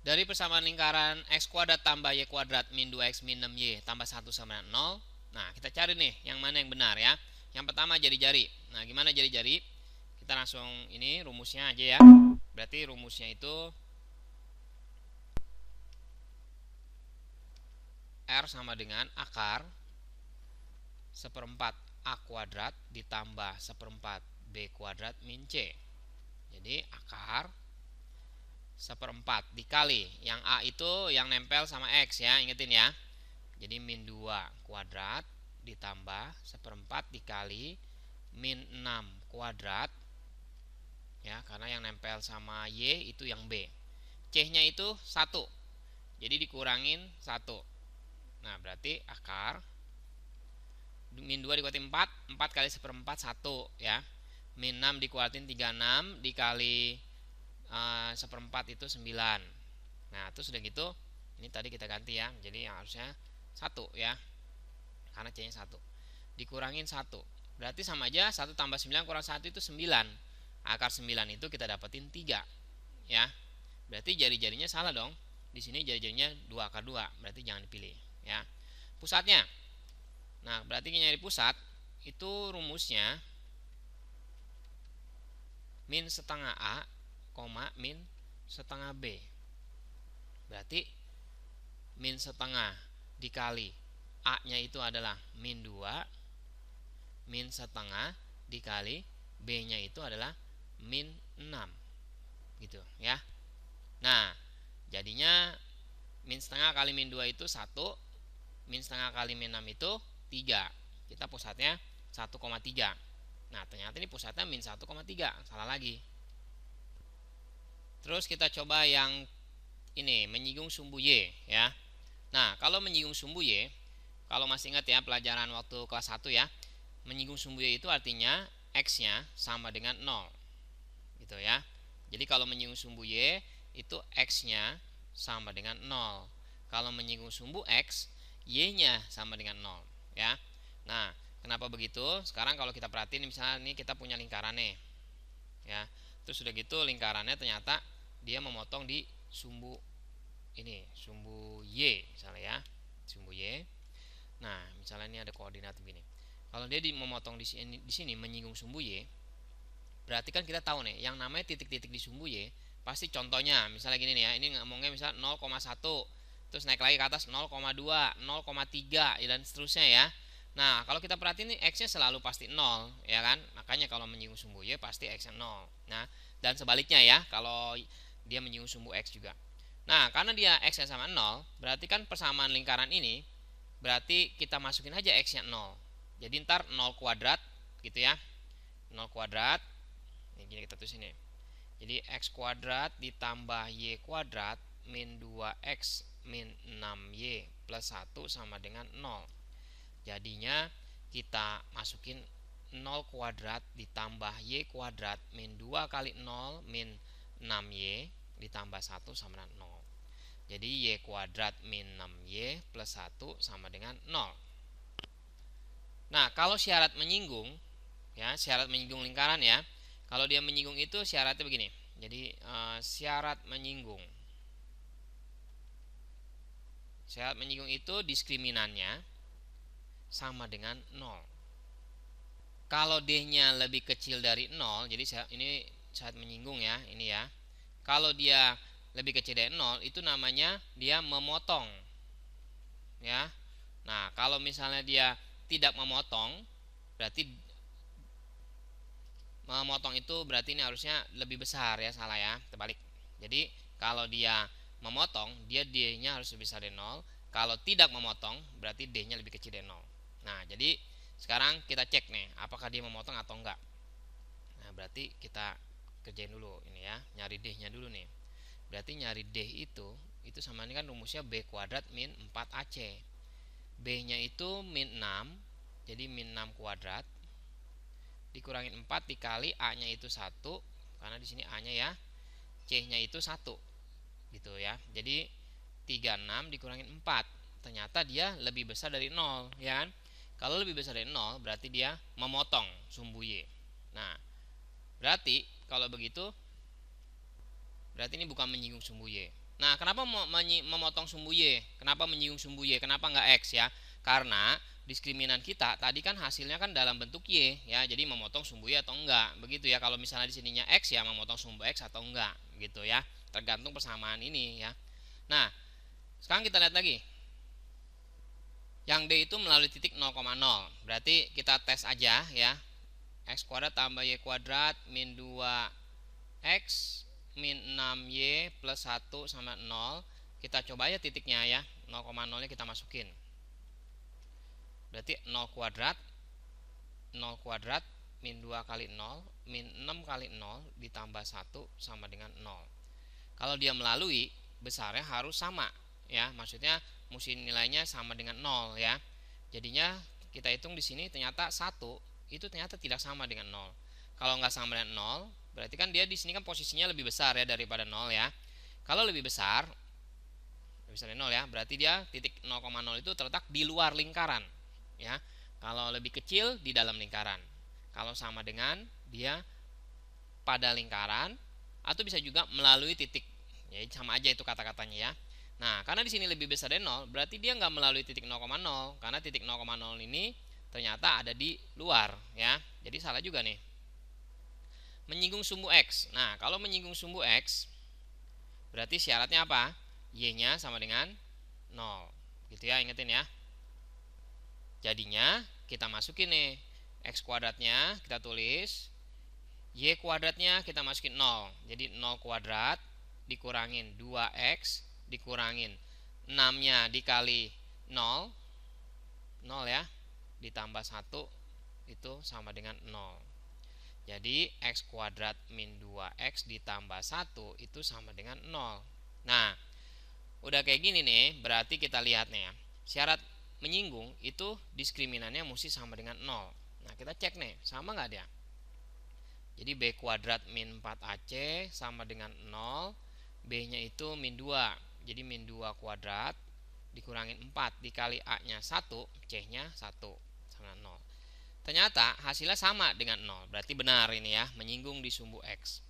Dari persamaan lingkaran x kuadrat tambah y kuadrat min 2x min 6y tambah 1 sama dengan 0. Nah, kita cari nih yang mana yang benar ya. Yang pertama jari-jari. Nah, gimana jari-jari? Kita langsung ini rumusnya aja ya. Berarti rumusnya itu R sama dengan akar seperempat A kuadrat ditambah seperempat B kuadrat min C. Jadi akar seperempat dikali yang A itu yang nempel sama X ya, ingetin ya. Jadi min 2 kuadrat ditambah seperempat dikali min 6 kuadrat ya, karena yang nempel sama Y itu yang B. C nya itu 1, jadi dikurangin 1. Nah berarti akar min 2 dikuatin 4 kali seperempat 1 ya. Min 6 dikuatin 36 dikali seperempat itu 9. Nah terus udah gitu ini tadi kita ganti ya, jadi yang harusnya 1 ya, karena C nya 1 dikurangin 1 berarti sama aja 1 tambah 9 kurang 1 itu 9. Akar 9 itu kita dapetin 3 ya. Berarti jari-jarinya salah dong. Di sini jari-jarinya 2 akar 2, berarti jangan dipilih ya. Pusatnya. Nah, berarti nyari pusat itu rumusnya min setengah A, min setengah B. Berarti min setengah dikali A nya itu adalah min 2, min setengah dikali B nya itu adalah min 6 gitu ya. Nah jadinya min setengah kali min 2 itu 1, min setengah kali min 6 itu 3. Kita pusatnya 1,3. Nah ternyata ini pusatnya min 1,3, salah lagi. Terus kita coba yang ini, menyinggung sumbu Y ya. Nah kalau menyinggung sumbu Y, kalau masih ingat ya pelajaran waktu kelas 1 ya, menyinggung sumbu Y itu artinya X nya sama dengan 0 gitu ya. Jadi kalau menyinggung sumbu Y itu X nya sama dengan 0. Kalau menyinggung sumbu X, Y nya sama dengan 0 ya. Nah kenapa begitu? Sekarang kalau kita perhatiin misalnya nih kita punya lingkaran nih ya. Terus sudah gitu lingkarannya ternyata dia memotong di sumbu ini, sumbu Y misalnya ya, sumbu Y. Nah misalnya ini ada koordinat begini. Kalau dia memotong di sini menyinggung sumbu Y, berarti kan kita tahu nih yang namanya titik-titik di sumbu Y pasti contohnya misalnya gini nih ya, ini ngomongnya misal 0,1 terus naik lagi ke atas 0,2 0,3 dan seterusnya ya. Nah kalau kita perhatiin nih X nya selalu pasti 0 ya kan, makanya kalau menyinggung sumbu Y pasti X nya 0. Nah dan sebaliknya ya, kalau dia menyinggung sumbu X juga. Nah karena dia X nya sama 0, berarti kan persamaan lingkaran ini berarti kita masukin aja X nya 0. Jadi ntar 0 kuadrat gitu ya, 0 kuadrat ini gini kita tulis ini. Jadi X kuadrat ditambah Y kuadrat min 2X min 6Y plus 1 sama dengan 0. Jadinya kita masukin 0 kuadrat ditambah Y kuadrat min 2 kali 0 min 6Y ditambah 1 sama dengan 0. Jadi Y kuadrat min 6Y plus 1 sama dengan 0. Nah kalau syarat menyinggung ya, syarat menyinggung lingkaran ya, kalau dia menyinggung itu syaratnya begini. Jadi syarat menyinggung itu diskriminannya sama dengan 0. Kalau D-nya lebih kecil dari 0, jadi ini syarat menyinggung ya, ini ya. Kalau dia lebih kecil dari 0 itu namanya dia memotong ya. Nah kalau misalnya dia tidak memotong, berarti memotong itu berarti ini harusnya lebih besar ya, salah ya, terbalik. Jadi kalau dia memotong, dia D-nya harus lebih besar dari 0. Kalau tidak memotong, berarti D-nya lebih kecil dari 0. Nah jadi sekarang kita cek nih apakah dia memotong atau enggak. Nah berarti kita kerjain dulu ini ya, nyari D-nya dulu nih. Berarti nyari D itu sama, ini kan rumusnya B kuadrat min 4AC. B-nya itu min 6, jadi min 6 kuadrat dikurangin 4 dikali A-nya itu 1, karena di sini A-nya ya, C-nya itu 1 gitu ya. Jadi 36 dikurangin 4, ternyata dia lebih besar dari 0 ya kan. Kalau lebih besar dari 0 berarti dia memotong sumbu Y. Nah berarti kalau begitu berarti ini bukan menyinggung sumbu Y. Nah, kenapa memotong sumbu Y? Kenapa menyinggung sumbu Y? Kenapa nggak X ya? Karena diskriminan kita tadi kan hasilnya kan dalam bentuk Y ya. Jadi memotong sumbu Y atau enggak. Begitu ya. Kalau misalnya di sininya X ya memotong sumbu X atau enggak gitu ya. Tergantung persamaan ini ya. Nah, sekarang kita lihat lagi. Yang D itu melalui titik 0,0. Berarti kita tes aja ya. X kuadrat tambah Y kuadrat min 2X min 6Y plus 1 sama 0. Kita coba aja titiknya ya. 0,0 nya kita masukin. Berarti 0 kuadrat min 2 kali 0 min 6 kali 0 ditambah 1 sama dengan 0. Kalau dia melalui, besarnya harus sama ya. Maksudnya mesti nilainya sama dengan 0 ya. Jadinya kita hitung di sini ternyata 1 itu ternyata tidak sama dengan 0. Kalau nggak sama dengan 0, berarti kan dia di sini kan posisinya lebih besar ya daripada 0 ya. Kalau lebih besar dari 0 ya, berarti dia titik 0,0 itu terletak di luar lingkaran ya. Kalau lebih kecil di dalam lingkaran. Kalau sama dengan dia pada lingkaran atau bisa juga melalui titik. Ya sama aja itu kata-katanya ya. Nah, karena di sini lebih besar dari 0, berarti dia nggak melalui titik 0,0 karena titik 0,0 ini ternyata ada di luar ya. Jadi salah juga nih. Menyinggung sumbu X. Nah, kalau menyinggung sumbu X berarti syaratnya apa? Y-nya sama dengan 0. Gitu ya, ingetin ya. Jadinya kita masukin nih X kuadratnya kita tulis, Y kuadratnya kita masukin 0. Jadi 0 kuadrat dikurangin 2X dikurangin 6-nya dikali 0 ya, ditambah 1 itu sama dengan 0. Jadi X kuadrat min 2X ditambah 1 itu sama dengan 0. Nah, udah kayak gini nih, berarti kita lihat nih ya. Syarat menyinggung itu diskriminannya mesti sama dengan 0. Nah, kita cek nih, sama nggak dia? Jadi B kuadrat min 4AC sama dengan 0. B-nya itu min 2. Jadi min 2 kuadrat dikurangin 4 dikali A-nya 1, C-nya 1 sama 0. Ternyata hasilnya sama dengan 0. Berarti benar ini ya, menyinggung di sumbu X.